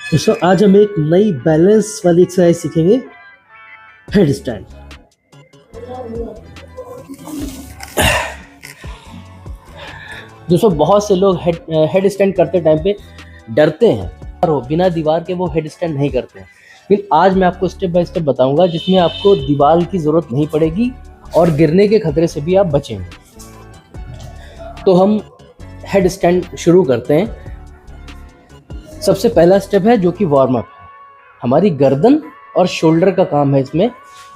दोस्तों आज हम एक नई बैलेंस वाली एक्सरसाइज सीखेंगे, हेड स्टैंड। दोस्तों बहुत से लोग हेड स्टैंड करते टाइम पे डरते हैं और बिना दीवार के वो हेड स्टैंड नहीं करते हैं। लेकिन आज मैं आपको स्टेप बाय स्टेप बताऊंगा जिसमें आपको दीवार की ज़रूरत नहीं पड़ेगी और गिरने के खतरे से भी आप बचेंगे। तो हम हेड स्टैंड शुरू करते हैं। सबसे पहला स्टेप है जो कि वार्म अप है। हमारी गर्दन और शोल्डर का काम है इसमें,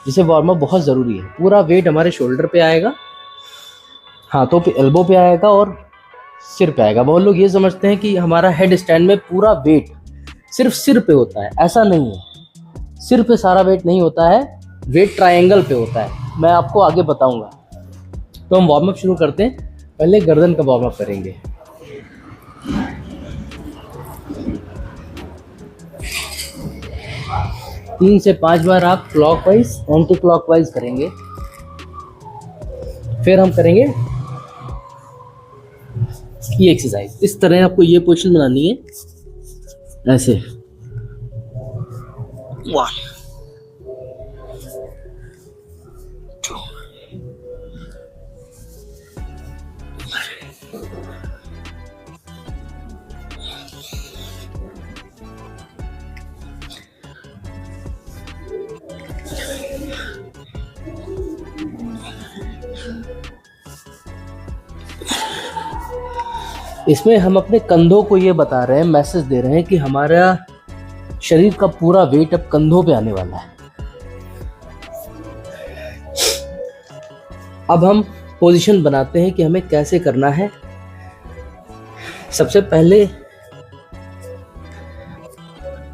जिसे वार्म अप बहुत ज़रूरी है। पूरा वेट हमारे शोल्डर पे आएगा, हाथों पे, एल्बो पे आएगा और सिर पे आएगा। बहुत लोग ये समझते हैं कि हमारा हेड स्टैंड में पूरा वेट सिर्फ सिर पे होता है। ऐसा नहीं है, सिर पे सारा वेट नहीं होता है, वेट ट्रायंगल पे होता है। मैं आपको आगे बताऊंगा। तो हम वार्म अप शुरू करते हैं। पहले गर्दन का वार्म अप करेंगे। तीन से 5 बार आप क्लॉकवाइज एंटी क्लॉकवाइज करेंगे। फिर हम करेंगे ये एक्सरसाइज। इस तरह आपको ये पोजीशन बनानी है, ऐसे 1 2 इसमें हम अपने कंधों को ये बता रहे हैं, मैसेज दे रहे हैं कि हमारा शरीर का पूरा वेट अब कंधों पे आने वाला है। अब हम पोजीशन बनाते हैं कि हमें कैसे करना है। सबसे पहले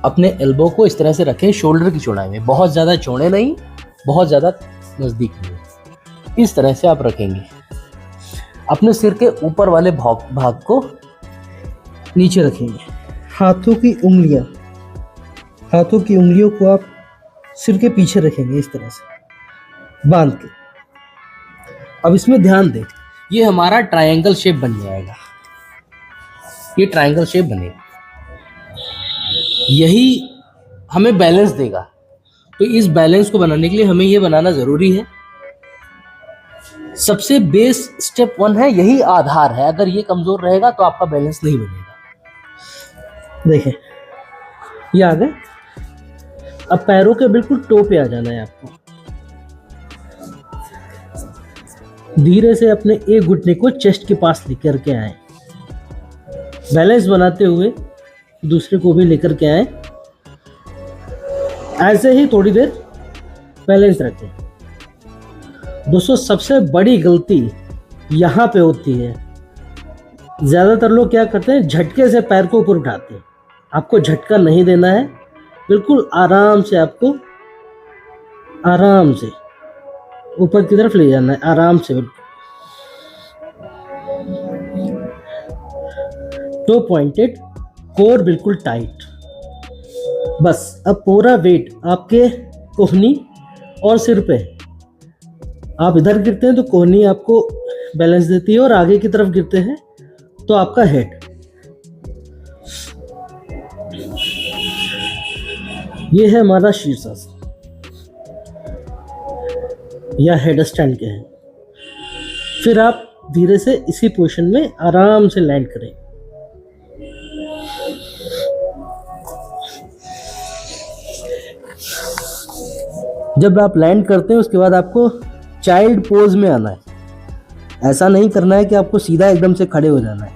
अपने एल्बो को इस तरह से रखें, शोल्डर की चौड़ाई में, बहुत ज़्यादा चौड़े नहीं, बहुत ज़्यादा नज़दीक नहीं। इस तरह से आप रखेंगे। अपने सिर के ऊपर वाले भाग को नीचे रखेंगे। हाथों की उंगलियों को आप सिर के पीछे रखेंगे, इस तरह से बांध के। अब इसमें ध्यान दें, ये हमारा ट्रायंगल शेप बन जाएगा। ये ट्रायंगल शेप बनेगा, यही हमें बैलेंस देगा। तो इस बैलेंस को बनाने के लिए हमें ये बनाना ज़रूरी है। सबसे बेस स्टेप 1 है, यही आधार है। अगर ये कमजोर रहेगा तो आपका बैलेंस नहीं बनेगा। देखें, ये आ गए। अब पैरों के बिल्कुल टो पे आ जाना है आपको। धीरे से अपने एक घुटने को चेस्ट के पास लेकर के आए, बैलेंस बनाते हुए दूसरे को भी लेकर के आए। ऐसे ही थोड़ी देर बैलेंस रखें। दोस्तों सबसे बड़ी गलती यहाँ पे होती है। ज़्यादातर लोग क्या करते हैं, झटके से पैर को ऊपर उठाते हैं। आपको झटका नहीं देना है, बिल्कुल आराम से आपको आराम से ऊपर की तरफ ले जाना है, आराम से। बिल्कुल टो पॉइंटेड, कोर बिल्कुल टाइट। बस अब पूरा वेट आपके कोहनी और सिर पे। आप इधर गिरते हैं तो कोहनी आपको बैलेंस देती है और आगे की तरफ गिरते हैं तो आपका हेड। ये है हमारा शीर्षासन या हेड स्टैंड के हैं। फिर आप धीरे से इसी पोजीशन में आराम से लैंड करें। जब आप लैंड करते हैं उसके बाद आपको चाइल्ड पोज में आना है। ऐसा नहीं करना है कि आपको सीधा एकदम से खड़े हो जाना है,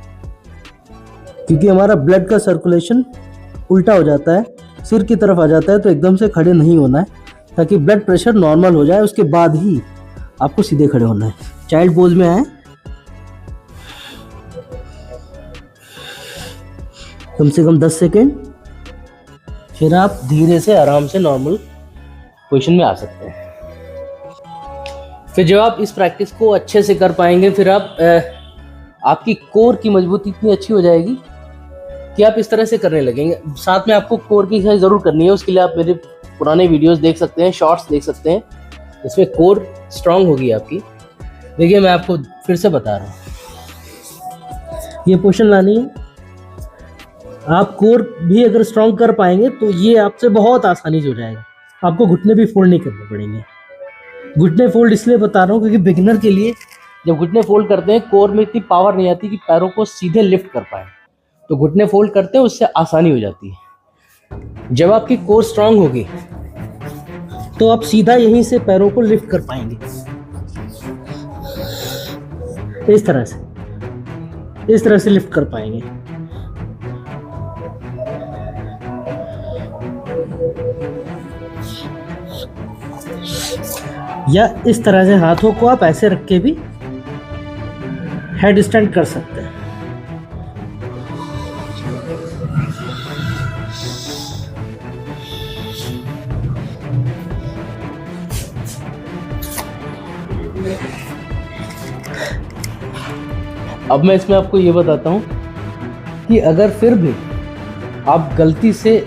क्योंकि हमारा ब्लड का सर्कुलेशन उल्टा हो जाता है, सिर की तरफ आ जाता है। तो एकदम से खड़े नहीं होना है, ताकि ब्लड प्रेशर नॉर्मल हो जाए, उसके बाद ही आपको सीधे खड़े होना है। चाइल्ड पोज में आए, कम से कम 10 सेकेंड। फिर आप धीरे से आराम से नॉर्मल पोजीशन में आ सकते हैं। फिर जब आप इस प्रैक्टिस को अच्छे से कर पाएंगे, फिर आपकी कोर की मजबूती इतनी अच्छी हो जाएगी कि आप इस तरह से करने लगेंगे। साथ में आपको कोर की एक्सरसाइज ज़रूर करनी है। उसके लिए आप मेरे पुराने वीडियोस देख सकते हैं, शॉर्ट्स देख सकते हैं, इसमें कोर स्ट्रांग होगी आपकी। देखिए मैं आपको फिर से बता रहा हूँ, ये पोजीशन लानी है। आप कोर भी अगर स्ट्रॉन्ग कर पाएंगे तो ये आपसे बहुत आसानी से हो जाएगा, आपको घुटने भी फोल्ड नहीं करने पड़ेंगे। घुटने फोल्ड इसलिए बता रहा हूँ क्योंकि बिगिनर के लिए जब घुटने फोल्ड करते हैं कोर में इतनी पावर नहीं आती कि पैरों को सीधे लिफ्ट कर पाए, तो घुटने फोल्ड करते हैं उससे आसानी हो जाती है। जब आपकी कोर स्ट्रांग होगी तो आप सीधा यहीं से पैरों को लिफ्ट कर पाएंगे, इस तरह से लिफ्ट कर पाएंगे। या इस तरह से हाथों को आप ऐसे रख के भी हेड स्टैंड कर सकते हैं। अब मैं इसमें आपको ये बताता हूँ कि अगर फिर भी आप गलती से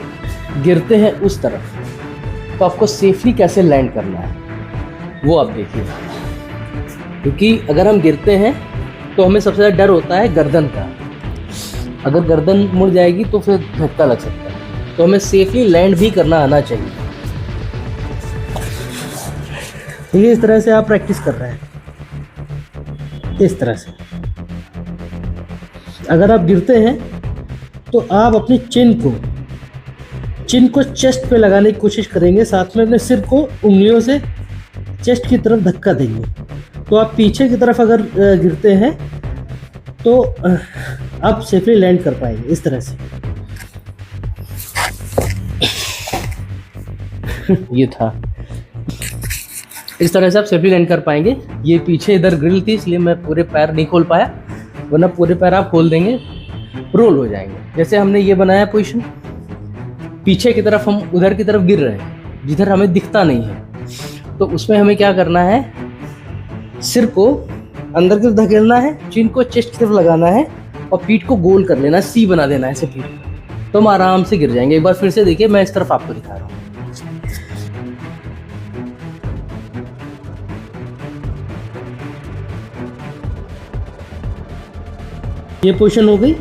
गिरते हैं उस तरफ तो आपको सेफली कैसे लैंड करना है वो आप देखिए। क्योंकि अगर हम गिरते हैं तो हमें सबसे ज़्यादा डर होता है गर्दन का, अगर गर्दन मुड़ जाएगी तो फिर धक्का लग सकता है, तो हमें सेफली लैंड भी करना आना चाहिए। ये इस तरह से आप प्रैक्टिस कर रहे हैं, इस तरह से। अगर आप गिरते हैं तो आप अपनी चिन को चेस्ट पे लगाने की कोशिश करेंगे, साथ में अपने सिर को उंगलियों से चेस्ट की तरफ धक्का देंगे। तो आप पीछे की तरफ अगर गिरते हैं तो आप सेफली लैंड कर पाएंगे, इस तरह से। ये था, इस तरह से आप सेफली लैंड कर पाएंगे। ये पीछे इधर ग्रिल थी इसलिए मैं पूरे पैर नहीं खोल पाया, वरना पूरे पैर आप खोल देंगे, रोल हो जाएंगे। जैसे हमने ये बनाया पोजीशन, पीछे की तरफ हम उधर की तरफ गिर रहे हैं जिधर हमें दिखता नहीं है, तो उसमें हमें क्या करना है, सिर को अंदर की तरफ धकेलना है, चिन को चेस्ट की तरफ लगाना है और पीठ को गोल कर लेना है, सी बना देना है ऐसे पीठ, तो हम आराम से गिर जाएंगे। एक बार फिर से देखिए, मैं इस तरफ आपको दिखा रहा हूँ। ये पोजीशन हो गई।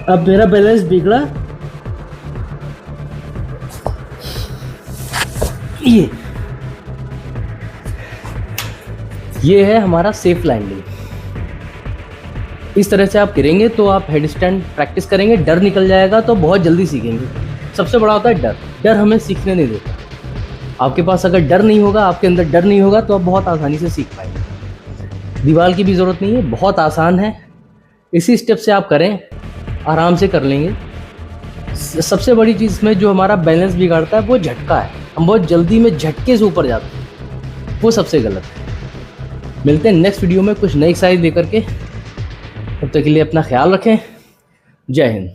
अब मेरा बैलेंस बिगड़ा, ये है हमारा सेफ लैंडिंग। इस तरह से आप गिरेंगे तो आप हेड स्टैंड प्रैक्टिस करेंगे, डर निकल जाएगा तो बहुत जल्दी सीखेंगे। सबसे बड़ा होता है डर हमें सीखने नहीं देता। आपके पास अगर डर नहीं होगा, आपके अंदर डर नहीं होगा, तो आप बहुत आसानी से सीख पाएंगे। दीवार की भी ज़रूरत नहीं है, बहुत आसान है। इसी स्टेप से आप करें, आराम से कर लेंगे। सबसे बड़ी चीज़ में जो हमारा बैलेंस बिगाड़ता है वो झटका है। हम बहुत जल्दी में झटके से ऊपर जाते हैं, वो सबसे गलत है। मिलते हैं नेक्स्ट वीडियो में कुछ नई एक्सरसाइज लेकर के। तब तक के लिए अपना ख्याल रखें। जय हिंद।